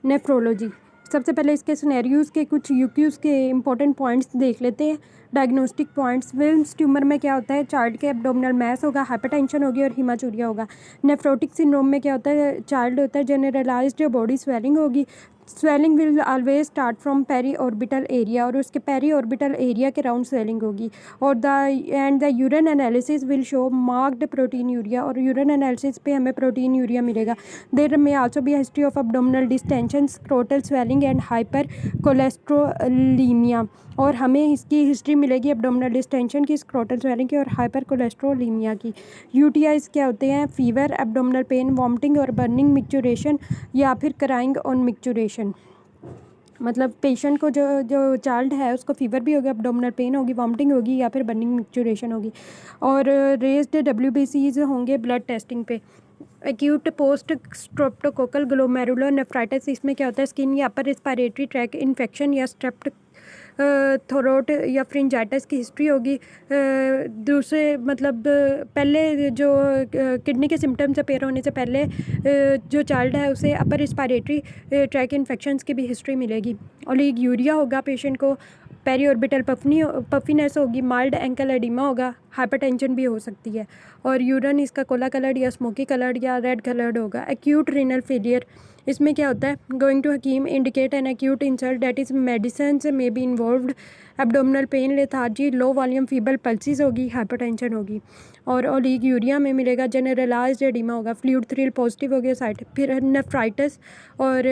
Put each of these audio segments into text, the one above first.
Nephrology. सबसे पहले इसके सिनेरियोज़ के कुछ यूक्यूज़ के इंपॉर्टेंट पॉइंट्स देख लेते हैं। डायग्नोस्टिक पॉइंट्स, विल्म्स ट्यूमर में क्या होता है, चाइल्ड के एब्डोमिनल मैस होगा, हाइपरटेंशन होगी और हीमाचूरिया होगा। नेफ्रोटिक सिंड्रोम में क्या होता है, चाइल्ड होता है, जनरलाइज्ड बॉडी स्वेलिंग होगी। Swelling will always start from periorbital area, और उसके पेरी ऑर्बिटल एरिया के राउंड स्वेलिंग होगी। और the urine analysis will show marked proteinuria, और यूरिन एनालिसिस पे हमें प्रोटीन यूरिया मिलेगा। There may also be history of abdominal distension, scrotal swelling and hypercholesterolaemia, और हमें इसकी हिस्ट्री मिलेगी एब्डोमिनल डिस्टेंशन की, स्क्रोटल स्वेलिंग की और हाइपर कोलेस्ट्रोलीमिया की। यूटीआईज क्या होते हैं, फीवर, एब्डोमिनल पेन, वॉमिटिंग और बर्निंग, मिक्चुरेशन या फिर क्राइंग ऑन मिक्चुरेशन। मतलब पेशेंट को जो चाइल्ड है उसको फीवर भी होगा, एब्डोमिनल पेन होगी, वॉमिटिंग होगी या फिर बर्निंग मिक्चुरेशन होगी। और रेज्ड WBCs होंगे ब्लड टेस्टिंग पे। Acute post streptococcal glomerular nephritis, इसमें क्या होता है, स्किन या अपर रेस्पिरेटरी ट्रैक इन्फेक्शन या स्ट्रेप्ट थ्रोट या फ्रिंजाइटिस की हिस्ट्री होगी। दूसरे मतलब पहले जो किडनी के सिम्टम्स अपेयर होने से पहले जो चाइल्ड है उसे अपर रेस्पिरेटरी ट्रैक इन्फेक्शंस की भी हिस्ट्री मिलेगी। ओलिगोरिया होगा पेशेंट को, पेरी ऑर्बिटल पफीनेस होगी, माइल्ड एंकल एडिमा होगा, हाइपरटेंशन भी हो सकती है। और यूरिन इसका कोला कलर्ड या स्मोकी कलर्ड या रेड कलर्ड होगा। एक्यूट रीनल फेलियर, इसमें क्या होता है, गोइंग टू हकीम indicate an acute insult that is medicine may be involved, abdominal pain, lethargy, low volume feeble pulses होगी, हाइपरटेंशन होगी। और ओलिगोरिया में मिलेगा जनरलाइज्ड एडिमा होगा, फ्लूइड थ्रिल पॉजिटिव हो गया साइट। फिर नेफ्राइटिस और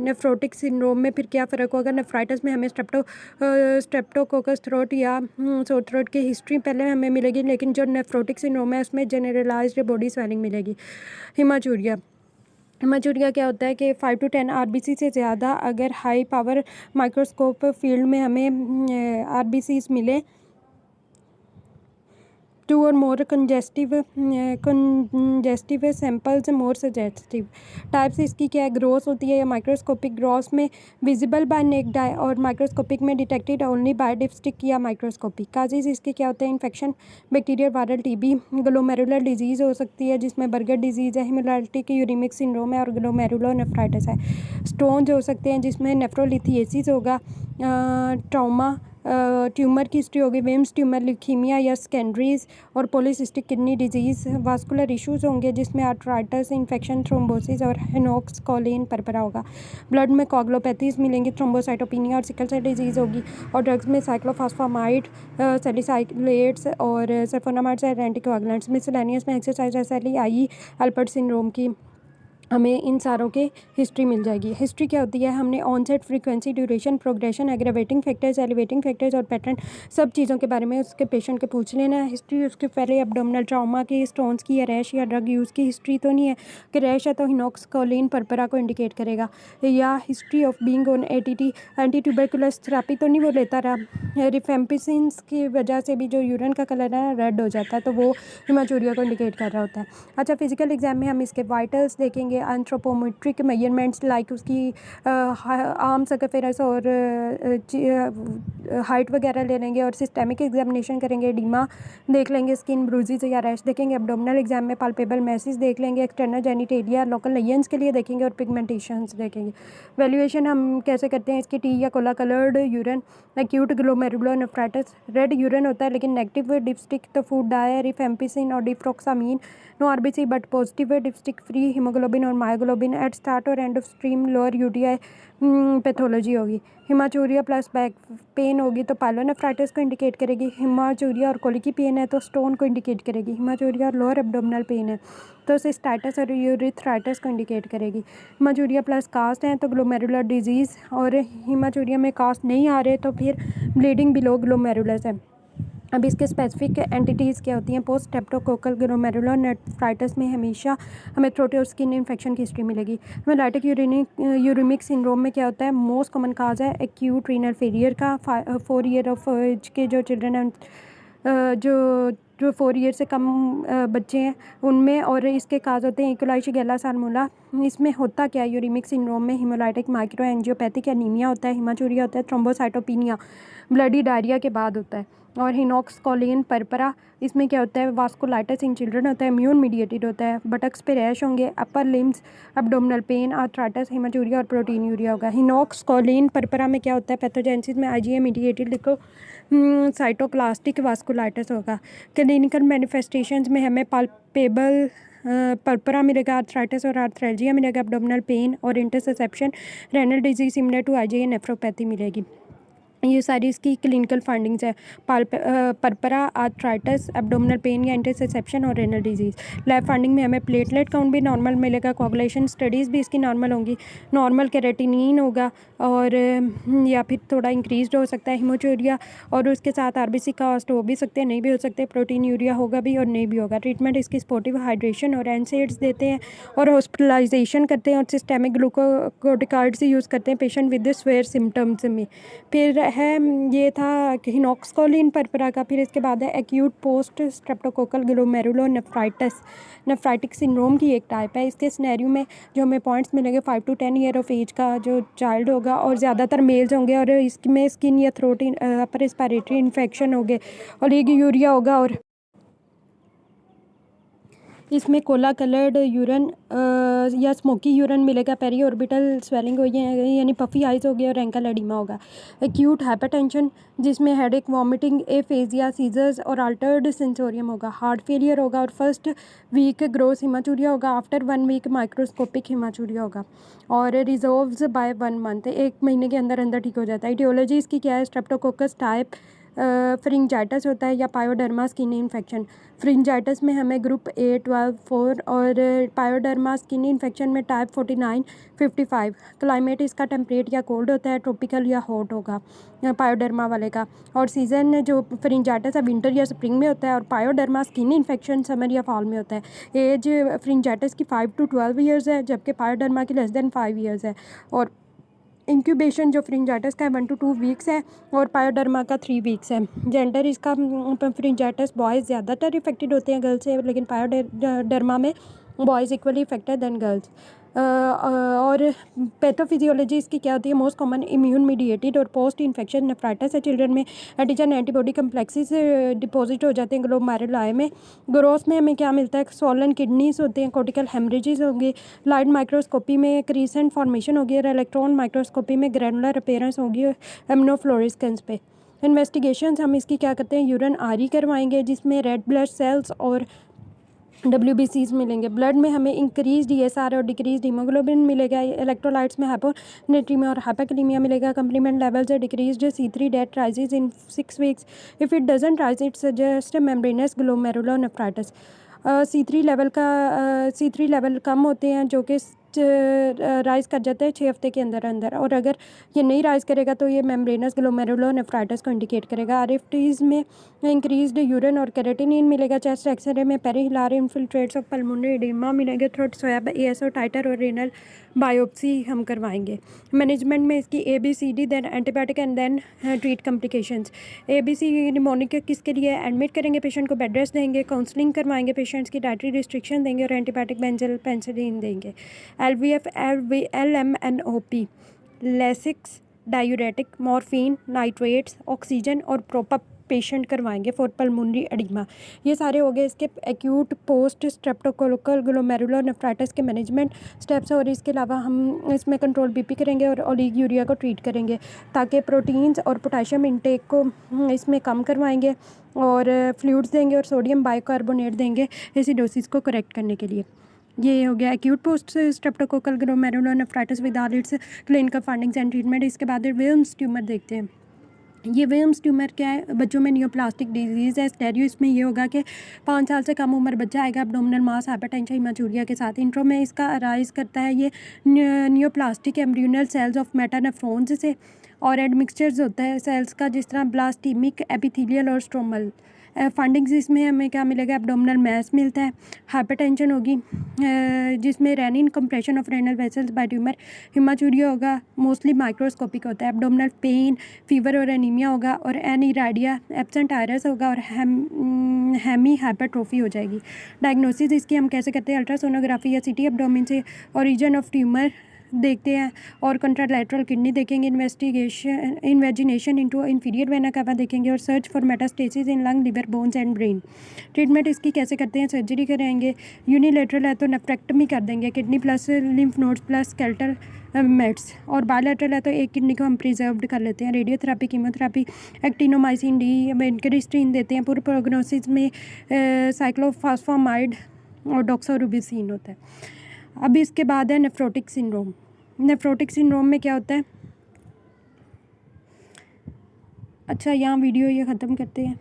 नेफ्रोटिक सिंड्रोम में फिर क्या फ़र्क होगा, नेफ्राइटिस में हमें स्ट्रेप्टोकोकस थ्रोट या सोर थ्रोट की हिस्ट्री पहले हमें मिलेगी, लेकिन जो नेफ्रोटिक सिंड्रोम है उसमें जनरलाइज्ड बॉडी स्वेलिंग मिलेगी। हीमाचूरिया, हीमाचूरिया क्या होता है कि 5 to 10 RBC से ज़्यादा अगर हाई पावर माइक्रोस्कोप फील्ड में हमें RBCs मिले, 2 or more congestive samples more suggestive. Types इसकी क्या है, ग्रोस होती है या माइक्रोस्कोपिक, ग्रोस में विजिबल बाय नेक्ड आई और माइक्रोस्कोपिक में डिटेक्टेड ओनली बाय डिपस्टिक या माइक्रोस्कोपिक। काजेज इसके क्या होते हैं, infection, bacterial, viral, TB, glomerular disease हो सकती है जिसमें बर्गर डिजीज़ है, हेमोलाइटिक यूरिमिक सिंड्रोम है और ग्लोमेरुलर नेफ्राइटिस है। स्टोन्स हो सकते हैं जिसमें नेफ्रोलिथिएसिस होगा, ट्रॉमा, ट्यूमर की हिस्ट्री होगी, वेम्स ट्यूमर, ल्यूकीमिया या सेकेंडरीज और polycystic kidney disease. Vascular issues होंगे जिसमें आर्थराइटिस, इन्फेक्शन, थ्रोम्बोसिस और हेनोक्स कॉलिन परपरा होगा। ब्लड में कोगुलोपैथीज मिलेंगी, थ्रोम्बोसाइटोपिनिया और सिकल सेल डिजीज़ होगी। और ड्रग्स में साइक्लोफॉस्फामाइड, सैलिसाइलेट्स और सल्फोनामाइड्स और एंटीकोएगुलेंट्स। मिसलेनियस में एक्सरसाइज SLE, अल्पर्ट सिंड्रोम की हमें इन सारों के हिस्ट्री मिल जाएगी। हिस्ट्री क्या होती है, हमने onset, frequency, duration, progression, aggravating factors, alleviating factors और पैटर्न सब चीज़ों के बारे में उसके पेशेंट के पूछ लेना है। हिस्ट्री उसके पहले एब्डोमिनल ट्रॉमा की, स्टोन्स की या रैश या ड्रग यूज़ की हिस्ट्री तो नहीं है कि रैश है तो हिनोक्स कॉलिन परपरा को इंडिकेट करेगा, या history of being on ATT anti tuberculous therapy तो नहीं वो लेता रहा। रिफेम्पिसिन्स की वजह से भी जो यूरिन का कलर है रेड हो जाता है तो वो हीमाचूरिया को इंडिकेट कर रहा होता है। अच्छा, फिजिकल एग्जाम में हम इसके वाइटल्स देखेंगे, एंथ्रोपोमेट्रिक मेजरमेंट्स लाइक उसकी आर्म सर्कमफेरेंस और हाइट वगैरह ले लेंगे, और सिस्टेमिक एग्जामिनेशन करेंगे, एडिमा देख लेंगे, स्किन ब्रूजेस या रैश देखेंगे। एब्डोमिनल एग्जाम में पाल्पेबल मैसेज देख लेंगे, एक्सटर्नल जेनिटेलिया, लोकल लेयंस के लिए देखेंगे और पिगमेंटेशंस देखेंगे। वैल्यूएशन हम कैसे करते हैं इसकी, टी या cola coloured urine, acute glomerular nephritis, red urine होता है लेकिन नेगेटिव डिपस्टिक तो फूड डाई, रिफेम्पिसिन और डिफ्रोक्सामीन, नो RBC but positive dipstick free, haemoglobin और मायोग्लोबिन एट स्टार्ट और end of stream, lower UTI pathology होगी। हिमाचूरिया प्लस बैक पेन होगी तो पाइलोनेफ्राइटिस को इंडिकेट करेगी। हिमाचूरिया और कोलिकी पेन है तो स्टोन को इंडिकेट करेगी। हिमाचूरिया और लोअर एब्डोमिनल पेन है तो सिस्टाइटिस और यूरिथ्राइटिस को इंडिकेट करेगी। हिमाचूरिया प्लस कास्ट है तो ग्लोमेरुलर डिजीज़, और हिमाचूरिया में कास्ट नहीं आ रहे तो फिर ब्लीडिंग बिलो ग्लोमेरुलस है। अब इसके स्पेसिफिक एंटिटीज़ क्या होती हैं, पोस्ट स्ट्रेप्टोकोकल ग्लोमेरुलर नेफ्राइटिस में हमेशा हमें थ्रोट और स्किन इन्फेक्शन की हिस्ट्री मिलेगी। हेमोलाइटिक यूरिमिक सिंड्रोम में क्या होता है, मोस्ट कॉमन काज है एक्यूट रीनल फेलियर का। 4 ईयर ऑफ एज के जो चिल्ड्रन हैं, जो 4 ईयर से कम बच्चे हैं उनमें, और इसके काज होते हैं इकोलाई, शिगेला, साल्मोनेला। इसमें होता क्या है, यूरिमिक सिंड्रोम में हेमोलाइटिक माइक्रो एंजियोपैथिक एनीमिया होता है, हिमाचूरिया होता है, थ्रोम्बोसाइटोपिनिया ब्लडी डायरिया के बाद होता है। और हिनॉक्स कॉलियन परपरा, इसमें क्या होता है, वास्कुलाइटिस इन चिल्ड्रन होता है, इम्यून मीडिएटेड होता है। बटक्स पे रैश होंगे, upper limbs, abdominal pain, arthritis, हेमाटूरिया और प्रोटीन यूरिया होगा। हिनॉक्स कॉलियन परपरा में क्या होता है, पैथोजेनेसिस में आईजीएम मीडिएटेड लिखो, साइटोप्लास्टिक वास्कुलाइटिस होगा। क्लिनिकल मैनिफेस्टेशंस में हमें पाल्पेबल परपरा मिलेगा, आर्थराइटिस और आर्थ्रेल्जिया मिलेगा, एब्डोमिनल पेन और interception, renal disease similar to IgA nephropathy मिलेगी। ये सारी इसकी क्लिनिकल फाइंडिंग्स है, परपरा, आर्थराइटिस, एब्डोमिनल पेन या इंटरसेप्शन और रेनल डिजीज़। लैब फाइंडिंग में हमें प्लेटलेट काउंट भी नॉर्मल मिलेगा, कोगुलेशन स्टडीज़ भी इसकी नॉर्मल होंगी, नॉर्मल केराटिनिन होगा और या फिर थोड़ा इंक्रीज्ड हो सकता है हीमोचूरिया, और उसके साथ आरबीसी कास्ट हो भी सकते हैं, नहीं भी हो सकते, प्रोटीन यूरिया होगा भी और नहीं भी होगा। ट्रीटमेंट इसकी स्पोर्टिव हाइड्रेशन और एनसेड्स देते हैं और हॉस्पिटलाइजेशन करते हैं और सिस्टेमिक ग्लूकोकोर्टिकॉइड्स यूज़ करते हैं पेशेंट विद स्वेयर सिम्टम्स में। फिर है, ये था हिनॉक्स कॉलियन परपरा का। फिर इसके बाद है acute post streptococcal glomerulonephritis, nephritic syndrome की एक टाइप है। इसके सिनेरियो में जो हमें पॉइंट्स मिलेंगे, 5 to 10 ईयर ऑफ एज का जो चाइल्ड होगा और ज़्यादातर मेल्स होंगे, और इसमें स्किन या थ्रोट अपर रेस्पिरेटरी इन्फेक्शन होंगे और ये यूरिया होगा, और इसमें कोला कलर्ड यूरन या स्मोकी यूरन मिलेगा, पेरी ऑर्बिटल स्वेलिंग हो यानी पफी आइज होगी और एंकल एडिमा होगा। एक्यूट हाइपरटेंशन जिसमें हेडेक, वॉमिटिंग, एफेजिया, सीजर्स और अल्टर्ड सेंसोरियम होगा। हार्ट फेलियर होगा और फर्स्ट वीक ग्रोस हिमाचूरिया होगा, आफ्टर 1 वीक माइक्रोस्कोपिक हिमाचूरिया होगा और रिजॉल्व्स बाय 1 मंथ, 1 महीने के अंदर अंदर ठीक हो जाता है। इटियोलॉजी इसकी क्या है, स्ट्रेप्टोकोकस टाइप फ्रिंजाइटिस होता है या पायोडर्मा स्किन इन्फेक्शन। फ्रिंजाइटिस में हमें ग्रुप ए 12, 4 और पायोडर्मा स्किन इन्फेक्शन में टाइप 49, 55। क्लाइमेट इसका टेम्परेट या कोल्ड होता है, ट्रॉपिकल या हॉट होगा पायोडर्मा वाले का। और सीज़न जो फ्रिंजाइटिस है विंटर या स्प्रिंग में होता है और पायोडर्मा स्किन इन्फेक्शन समर या फॉल में होता है। एज फ्रिंजाइटिस की 5 to 12 ईयर्स है, जबकि पायोडर्मा की लेस देन 5 ईयर्स है। और इंक्यूबेशन जो फ्रिंजाइटिस का है 1 to 2 वीक्स है और पायोडर्मा का 3 वीक्स है। जेंडर इसका फ्रिंजाइटिस बॉयज़ ज़्यादातर इफेक्टेड होते हैं गर्ल्स से, लेकिन पायोडर्मा में boys equally affected than girls. और पैथोफिजियोलॉजी इसकी क्या होती है, मोस्ट कॉमन इम्यून मीडिएटेड और पोस्ट इन्फेक्शन नेफ्राइटिस है चिल्ड्रन में। एंटीजन एंटीबॉडी कम्प्लेक्सेस डिपॉजिट हो जाते हैं ग्लोमेरुलाई में। ग्रोथ में हमें क्या मिलता है, सोलन किडनीज होते हैं, कोर्टिकल हेमरेजेस होंगे, लाइट माइक्रोस्कोपी में क्रीसेंट फॉर्मेशन होगी और इलेक्ट्रॉन माइक्रोस्कोपी में ग्रैनुलर अपीयरेंस होगी एमनोफ्लोरेस्केंस पे। इन्वेस्टिगेशंस हम इसकी क्या करते हैं, यूरिन आरई करवाएंगे जिसमें रेड ब्लड सेल्स और WBCs मिलेंगे। ब्लड में हमें इंक्रीज DSR और डिक्रीज हीमोग्लोबिन मिलेगा। इलेक्ट्रोलाइट्स में हाइपोनेट्रीमिया और हाइपोकैलेमिया मिलेगा। कंप्लीमेंट लेवल्स है decreased C3 that rises in 6 weeks. If it doesn't rise it suggest membranous glomerulonephritis. C3 level कम होते हैं जो कि राइज़ कर जाते हैं 6 हफ्ते के अंदर अंदर, और अगर ये नहीं राइज़ करेगा तो ये मेम्ब्रेनस ग्लोमेरुलोनेफ्राइटिस को इंडिकेट करेगा। RFTs में इंक्रीज्ड यूरिन और केराटिनिन मिलेगा। चेस्ट एक्सरे में perihilar infiltrates of pulmonary oedema मिलेंगे। थ्रोट स्वैब, ASO टाइटर और रेनल बायोप्सी हम करवाएंगे। मैनेजमेंट में इसकी ABCD then antibiotic and then treat complications. ABC mnemonic किसके लिए, एडमिट करेंगे पेशेंट को, बेड रेस्ट देंगे, काउंसलिंग करवाएंगे, पेशेंट्स की डाइटरी रिस्ट्रिक्शन देंगे और एंटीबायोटिक बेंजल पेंसिलिन देंगे। LVF, LMNOP, Lasix, diuretic, morphine, nitrates, oxygen और प्रोपअप पेशेंट करवाएंगे फॉर पल्मोनरी एडिमा। ये सारे हो गए इसके एक्यूट पोस्ट स्ट्रेप्टोकोकल ग्लोमेरुलोनेफ्राइटिस के मैनेजमेंट स्टेप्स। और इसके अलावा हम इसमें कंट्रोल BP करेंगे और ओलिगोयूरिया को ट्रीट करेंगे ताकि प्रोटीन्स और पोटेशियम इंटेक को इसमें कम करवाएंगे और फ्लूइड्स देंगे और सोडियम बाइकार्बोनेट देंगे एसिडोसिस को करेक्ट करने के लिए। ये हो गया acute post streptococcal glomerulonephritis with all it's clinical findings and treatment. इसके बाद विल्म्स ट्यूमर देखते हैं। ये विल्म्स ट्यूमर क्या है, बच्चों में नियोप्लास्टिक डिजीज़ है। स्टेरियो इसमें ये होगा कि 5 साल से कम उम्र बच्चा आएगा एब्डोमिनल मास, हाइपरटेंशन, हिमाचूरिया के साथ। इंट्रो में इसका अराइज करता है ये नियोप्लास्टिक एम्ब्रियोनल सेल्स ऑफ मेटानेफ्रॉन्स से, और एडमिक्सचर्स होता है सेल्स का जिस तरह ब्लास्टीमिक, एपिथेलियल और स्ट्रोमल। फंडिंग्स इसमें हमें क्या मिलेगा, एब्डोमिनल मैस मिलता है, हाइपरटेंशन होगी जिसमें renin compression of renal vessels by tumour, haematuria होगा मोस्टली माइक्रोस्कोपिक होता है, एब्डोमिनल पेन, फीवर और एनीमिया होगा और एनिराइडिया, एब्सेंट आयरस होगा और हेमी हाइपरट्रोफी हो जाएगी। डायग्नोसिस इसकी हम कैसे करते हैं, अल्ट्रासोनोग्राफी या CT एब्डोमिन से, ओरिजिन ऑफ ट्यूमर देखते हैं और कंट्रालैटरल किडनी देखेंगे, invagination into inferior vena cava देखेंगे और search for metastasis in lung, liver, bones and brain. Treatment इसकी कैसे करते हैं, सर्जरी कराएंगे। यूनिलेटरल है तो नेफ्रेक्टमी कर देंगे, kidney plus lymph nodes plus skeletal mets, और बायलैटरल है तो एक किडनी को हम प्रिजर्व्ड कर लेते हैं। रेडियोथेरेपी, कीमोथेरेपी, एक्टिनोमाइसिन डी, वेंकरिस्ट्रीन देते हैं। पूरे प्रोग्नोसिस में साइक्लोफॉस्फामाइड और डॉक्सोरुबिसिन होता है। अब इसके बाद है नेफ्रोटिक सिंड्रोम। नेफ्रोटिक सिंड्रोम में क्या होता है, अच्छा यहाँ वीडियो ये ख़त्म करते हैं।